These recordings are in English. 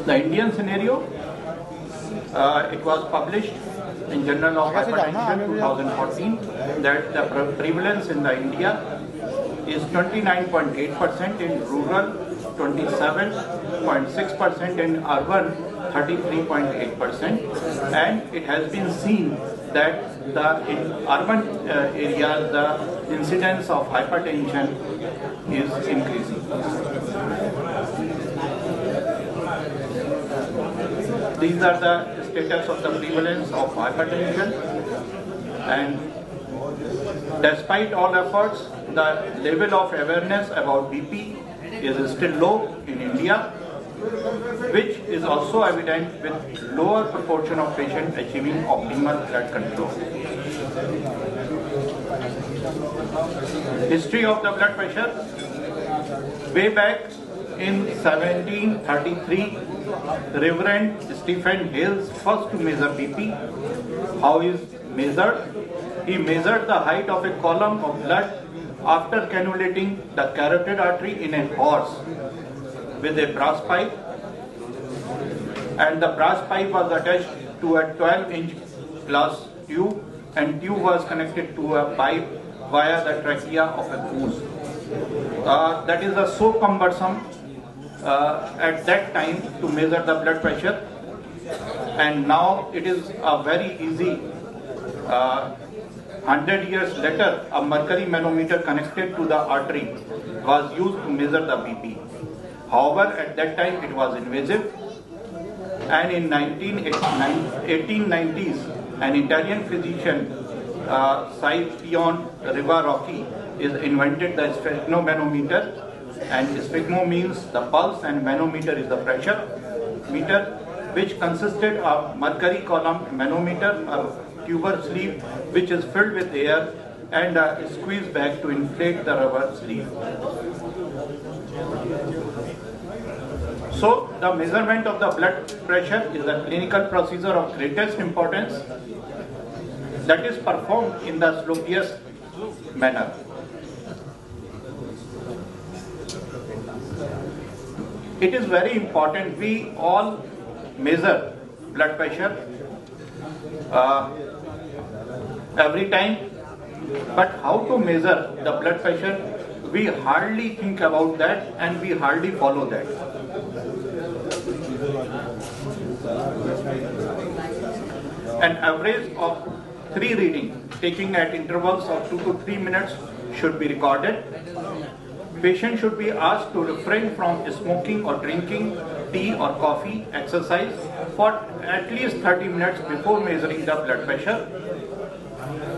The Indian scenario, it was published in Journal of Hypertension 2014 that the prevalence in the India is 29.8% in rural, 27.6% in urban, 33.8%, and it has been seen that in urban areas the incidence of hypertension is increasing. These are the status of the prevalence of hypertension, and despite all efforts, the level of awareness about BP is still low in India, which is also evident with lower proportion of patients achieving optimal blood control. History of the blood pressure. Way back in 1733, Reverend Stephen Hales first to measure BP. How is measured? He measured the height of a column of blood after cannulating the carotid artery in a horse with a brass pipe, and the brass pipe was attached to a 12-inch glass tube, and tube was connected to a pipe via the trachea of a goose. That is so cumbersome at that time to measure the blood pressure, and now it is a very easy. 100 years later, a mercury manometer connected to the artery was used to measure the BP. However, at that time it was invasive, and in 1890s, an Italian physician, Scipione Rivarocchi, is invented the sphygmomanometer, and sphygmo means the pulse and manometer is the pressure meter, which consisted of mercury column manometer, a tuber sleeve which is filled with air, and a squeeze bag to inflate the rubber sleeve. So the measurement of the blood pressure is a clinical procedure of greatest importance that is performed in the slopiest manner. It is very important we all measure blood pressure every time, but how to measure the blood pressure, we hardly think about that and we hardly follow that. An average of 3 readings taking at intervals of 2 to 3 minutes should be recorded. Patient should be asked to refrain from smoking or drinking tea or coffee, exercise for at least 30 minutes before measuring the blood pressure.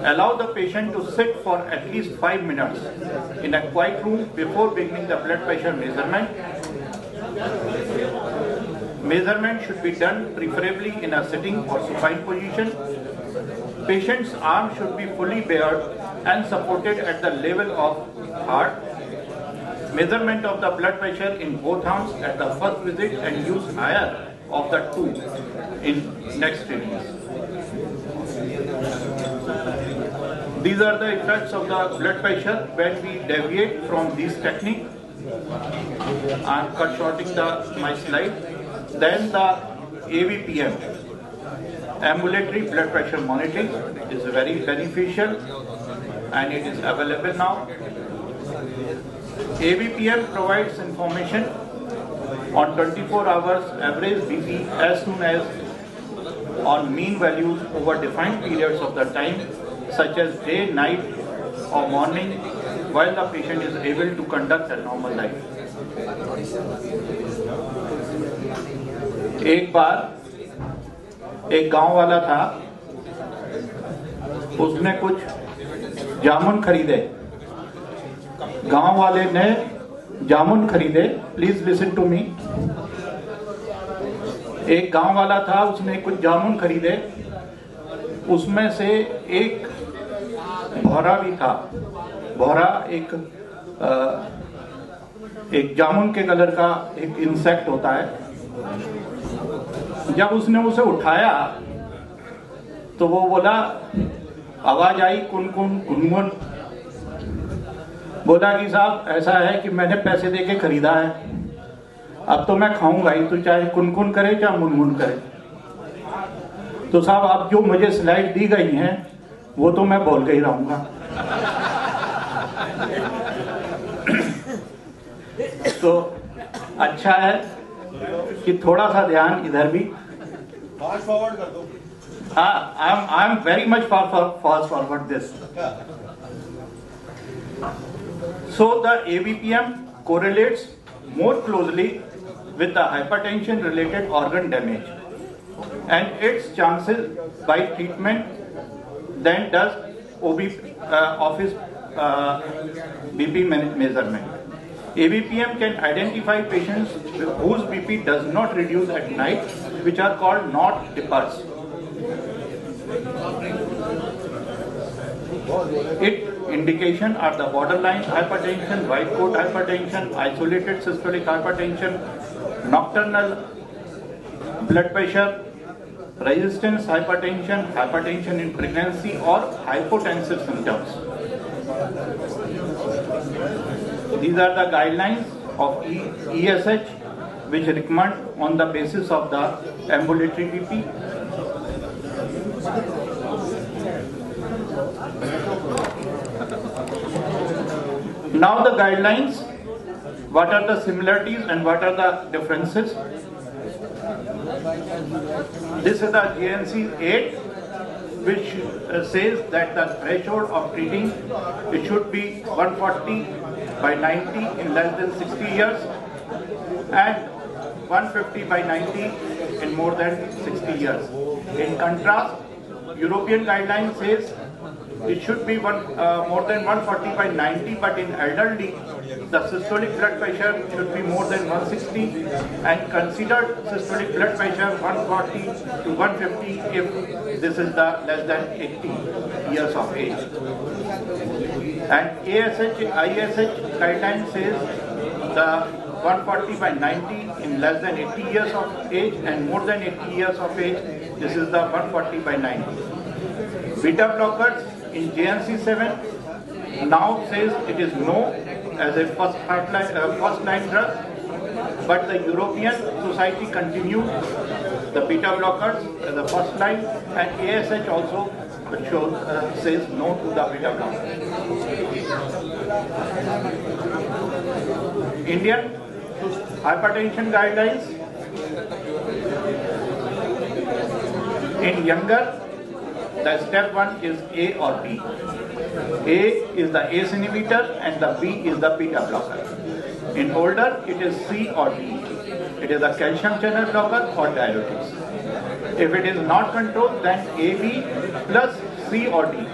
Allow the patient to sit for at least 5 minutes in a quiet room before beginning the blood pressure measurement. Measurement should be done preferably in a sitting or supine position. Patient's arm should be fully bared and supported at the level of heart. Measurement of the blood pressure in both arms at the first visit and use higher of the two in next readings. These are the effects of the blood pressure when we deviate from this technique. I am cut shorting my slide. Then the ABPM, ambulatory blood pressure monitoring, is very beneficial and it is available now. ABPM provides information on 24 hours average BP as soon as on mean values over defined periods of the time, such as day, night or morning, while the patient is able to conduct a normal life. एक बार एक गांव वाला था, उसने कुछ जामुन खरीदे। गांव वाले ने जामुन खरीदे, प्लीज लिसन टू मी। एक गांव वाला था, उसने कुछ जामुन खरीदे, उसमें से एक भौरा भी था। भौरा एक जामुन के कलर का एक इंसेक्ट होता है। जब उसने उसे उठाया तो वो बोला, आवाज आई कुन कुन गुनगुन। बोला कि साहब ऐसा है कि मैंने पैसे देके खरीदा है अब तो मैं खाऊंगा ही, तो चाहे कुनकुन करे चाहे मुनमुन करे। तो साहब अब जो मुझे स्लाइड दी गई हैं वो तो मैं बोल के ही रहूंगा। तो अच्छा है कि थोड़ा सा ध्यान इधर भी फास्ट फॉरवर्ड कर दो। हाँ, I am very much fast forward this. So the ABPM correlates more closely with the hypertension related organ damage and its chances by treatment than does office BP measurement. ABPM can identify patients whose BP does not reduce at night, which are called not dippers. Its indication are the borderline hypertension, white coat hypertension, isolated systolic hypertension, nocturnal blood pressure, resistance hypertension, hypertension in pregnancy, or hypotensive symptoms. These are the guidelines of ESH, which recommend on the basis of the ambulatory BP. Now the guidelines, what are the similarities and what are the differences? This is the GNC 8, which says that the threshold of treating, it should be 140 by 90 in less than 60 years and 150 by 90 in more than 60 years. In contrast, European guideline says it should be more than 140 by 90, but in elderly, the systolic blood pressure should be more than 160 and considered systolic blood pressure 140 to 150 if this is the less than 80 years of age. And ISH guideline says the 140 by 90 in less than 80 years of age and more than 80 years of age, this is the 140 by 90. Beta blockers in JNC 7 now says it is no as a first line drug, but the European Society continues the beta blockers as a first line, and ASH also says no to the beta blockers. Indian hypertension guidelines in younger, the step 1 is A or B. A is the ACE inhibitor and the B is the beta blocker. In older, it is C or D. It is a calcium channel blocker or diuretics. If it is not controlled, then AB plus C or D.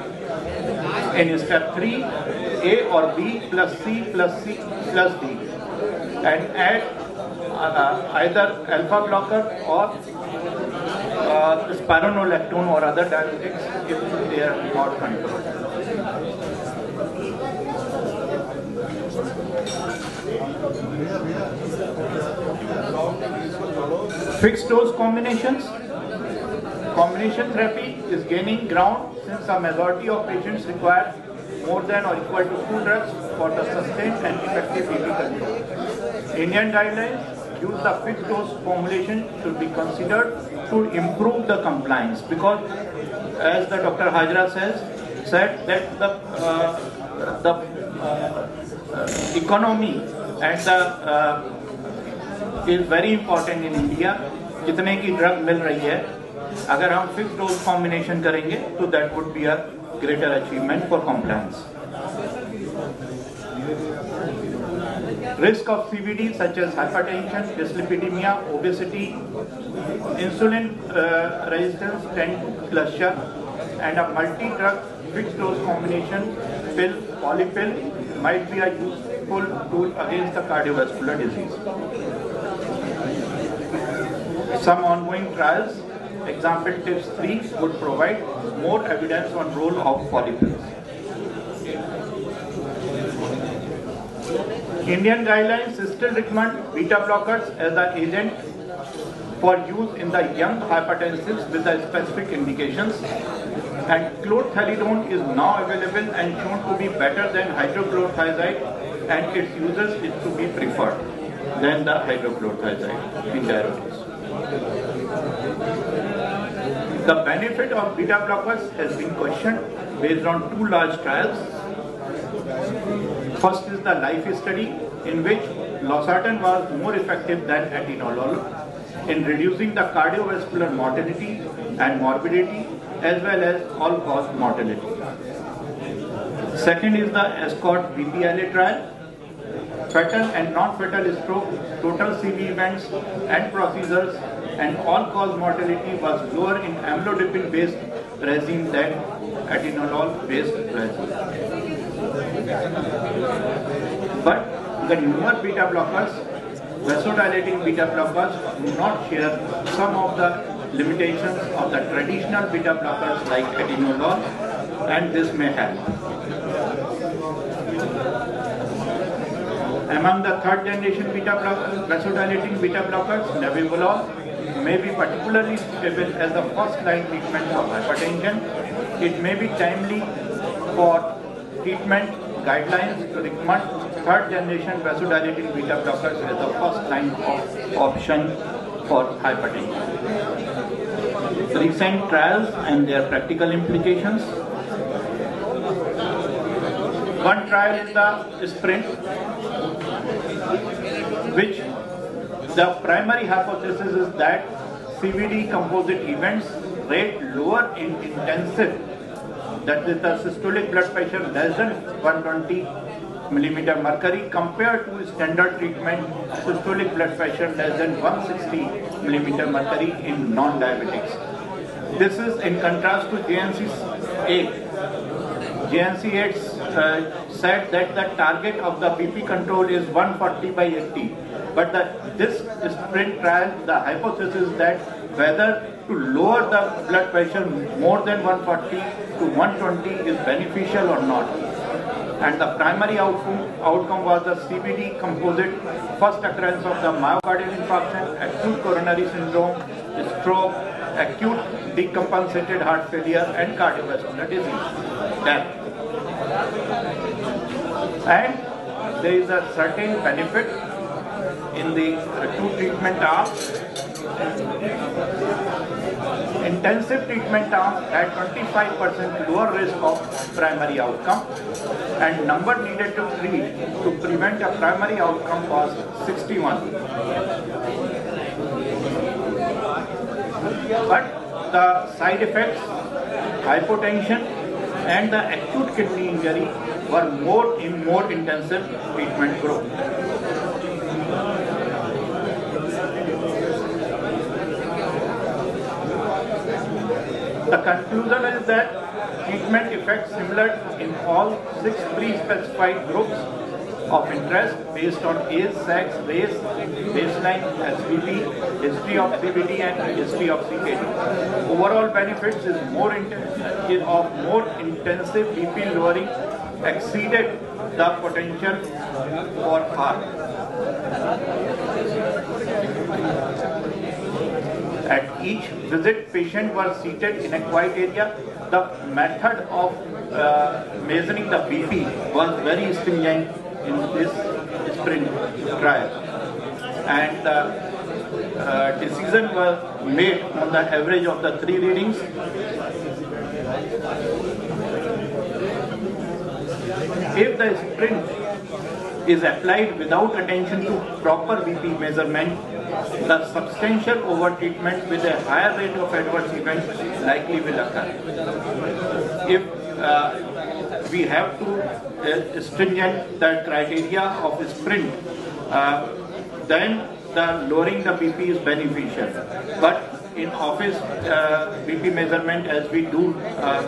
In step 3, A or B plus C plus D. And add either alpha blocker or spironolactone or other diuretics if they are not controlled. Fixed dose combinations. Combination therapy is gaining ground since a majority of patients require more than or equal to 2 drugs for the sustained and effective BP control. Indian guidelines use the fixed dose formulation should be considered to improve the compliance, because as the Dr. Hajra said that the economy and the is very important in India. जितने की drug मिल रही है, अगर हम fix dose combination करेंगे तो that would be a greater achievement for compliance. Risk of CVD such as hypertension, dyslipidemia, obesity, insulin resistance tend to cluster, and a multi-drug fixed dose combination pill, polypill might be a useful tool against the cardiovascular disease. Some ongoing trials, example tips 3, would provide more evidence on role of polypills. Indian guidelines still recommend beta blockers as the agent for use in the young hypertensives with the specific indications, and chlorthalidone is now available and shown to be better than hydrochlorothiazide, and its usage is to be preferred. than the hydrochlorothiazide in diabetes. The benefit of beta blockers has been questioned based on two large trials. First is the LIFE study, in which losartan was more effective than atenolol in reducing the cardiovascular mortality and morbidity as well as all-cause mortality. Second is the ESCORT BPLA trial. Fatal and non-fatal stroke, total CV events and procedures and all-cause mortality was lower in amlodipine-based resin than atenolol-based resin. But the newer beta blockers, vasodilating beta blockers, do not share some of the limitations of the traditional beta blockers like atenolol, and this may help. Among the third generation vasodilating beta blockers, nebivolol may be particularly suitable as the first line treatment for hypertension. It may be timely for treatment guidelines to recommend third generation vasodilating beta blockers as the first line of option for hypertension. Recent trials and their practical implications. One trial is the SPRINT, which the primary hypothesis is that CVD composite events rate lower in intensive, that is the systolic blood pressure less than 120 millimeter mercury compared to standard treatment systolic blood pressure less than 160 millimeter mercury in non-diabetics. This is in contrast to JNC8. JNC8 said that the target of the BP control is 140/80. But this SPRINT trial, the hypothesis is that whether to lower the blood pressure more than 140 to 120 is beneficial or not. And the primary outcome was the CVD composite, first occurrence of the myocardial infarction, acute coronary syndrome, stroke, acute decompensated heart failure, and cardiovascular disease, death. And there is a certain benefit in the two treatment arms. Intensive treatment arm had 25% lower risk of primary outcome, and number needed to treat to prevent a primary outcome was 61. But the side effects, hypotension and the acute kidney injury were more in more intensive treatment group. The conclusion is that treatment effects similar in all 6 pre-specified groups of interest based on age, sex, race, baseline, SVP, history of CVD and history of CKD. Overall benefits is more intensive BP lowering exceeded the potential for harm. At each visit, patient was seated in a quiet area. The method of measuring the BP was very stringent in this SPRINT trial, and the decision was made on the average of the 3 readings. If the SPRINT is applied without attention to proper BP measurement, the substantial over-treatment with a higher rate of adverse events likely will occur. If we have to stringent the criteria of SPRINT, then the lowering the BP is beneficial. But in office BP measurement as we do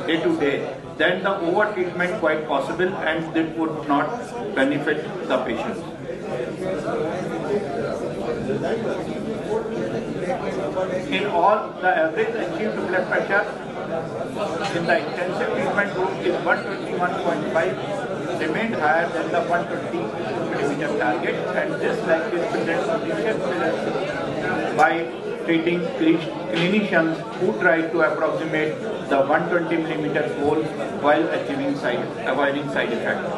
day to day, then the over-treatment quite possible and it would not benefit the patient. In all, the average achieved blood pressure in the intensive treatment group is 121.5, remained higher than the 120 millimeter target, and this likely presents sufficient by treating clinicians who try to approximate the 120 millimeter goal while avoiding side effects.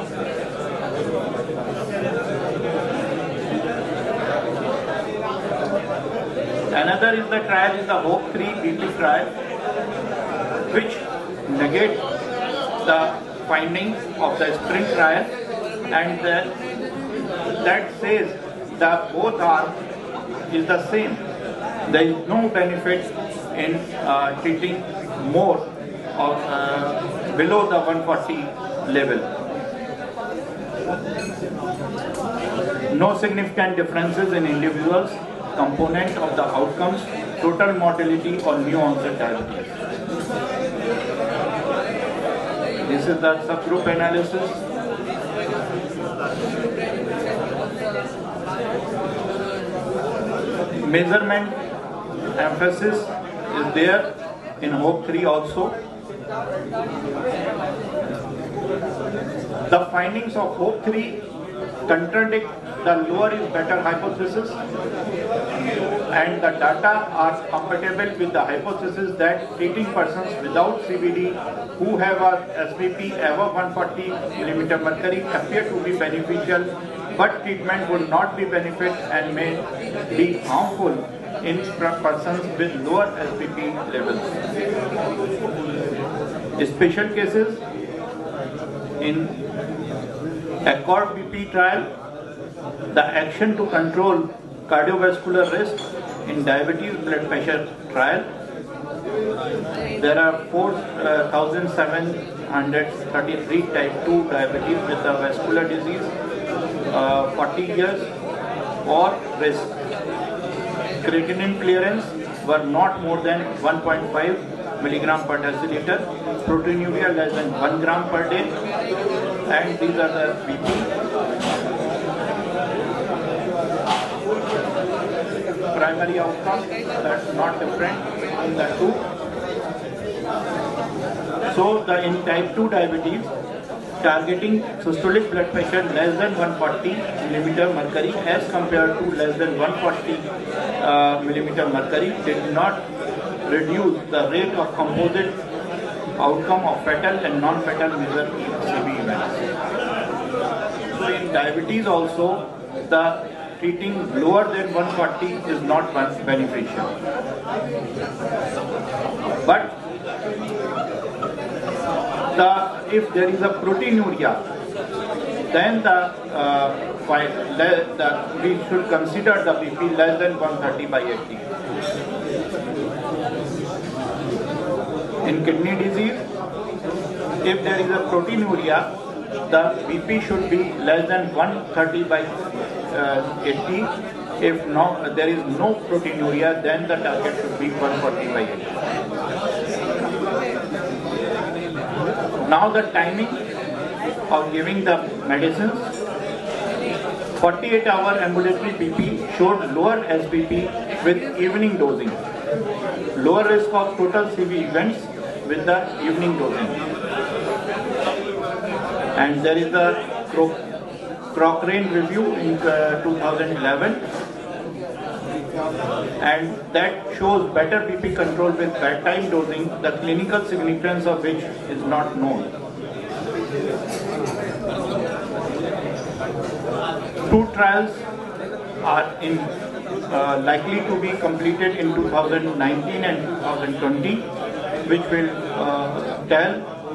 Another is the trial is the HOPE-3 BP trial, which negates the findings of the sprint trial, and that says that both arms is the same. There is no benefit in treating more of below the 140 level. No significant differences in individuals, component of the outcomes, total mortality or new onset diabetes. This is the subgroup analysis. Measurement emphasis is there in HOPE-3 also. The findings of HOPE-3 contradict the lower is better hypothesis, and the data are compatible with the hypothesis that treating persons without CVD who have a SBP above 140 mm mercury appear to be beneficial, but treatment would not be benefit and may be harmful in persons with lower SBP levels. Special cases in Accord BP trial, the action to control cardiovascular risk in diabetes blood pressure trial. There are 4,733 type 2 diabetes with a vascular disease, 40 years or risk. Creatinine clearance were not more than 1.5 milligram per deciliter, proteinuria less than 1 gram per day, and these are the BP. Primary outcome, that's not different between the two. So in type 2 diabetes, targeting systolic blood pressure less than 140 mm mercury as compared to less than 140 mm mercury did not reduce the rate of composite outcome of fatal and non-fatal major CV events. So in diabetes also, the treating lower than 140 is not beneficial. But if there is a proteinuria, then we should consider the BP less than 130/80. In kidney disease, if there is a proteinuria, the BP should be less than 130/80. If there is no proteinuria, then the target should be 140/80. Now the timing of giving the medicines. 48-hour ambulatory BP showed lower SBP with evening dosing. Lower risk of total CV events with the evening dosing. And there is a Cochrane review in 2011, and that shows better BP control with bedtime dosing, the clinical significance of which is not known. Two trials are likely to be completed in 2019 and 2020, which will tell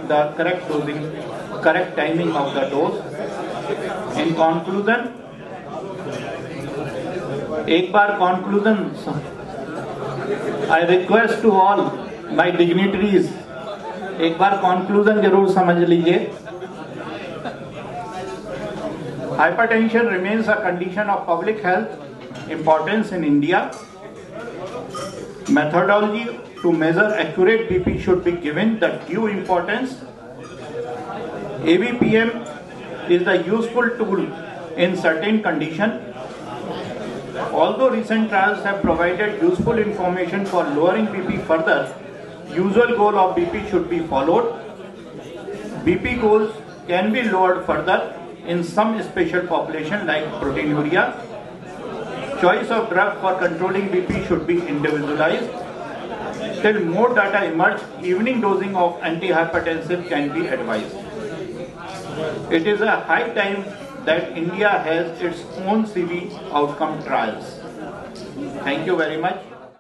the correct dosing, correct timing of the dose. In conclusion, I request to all my dignitaries, एक बार conclusion जरूर समझ लीजिए. Hypertension remains a condition of public health importance in India. Methodology to measure accurate BP should be given the due importance. ABPM is the useful tool in certain conditions. Although recent trials have provided useful information for lowering BP further, usual goal of BP should be followed. BP goals can be lowered further in some special population like proteinuria. Choice of drug for controlling BP should be individualized. Till more data emerge, evening dosing of antihypertensive can be advised. It is a high time that India has its own CV outcome trials. Thank you very much.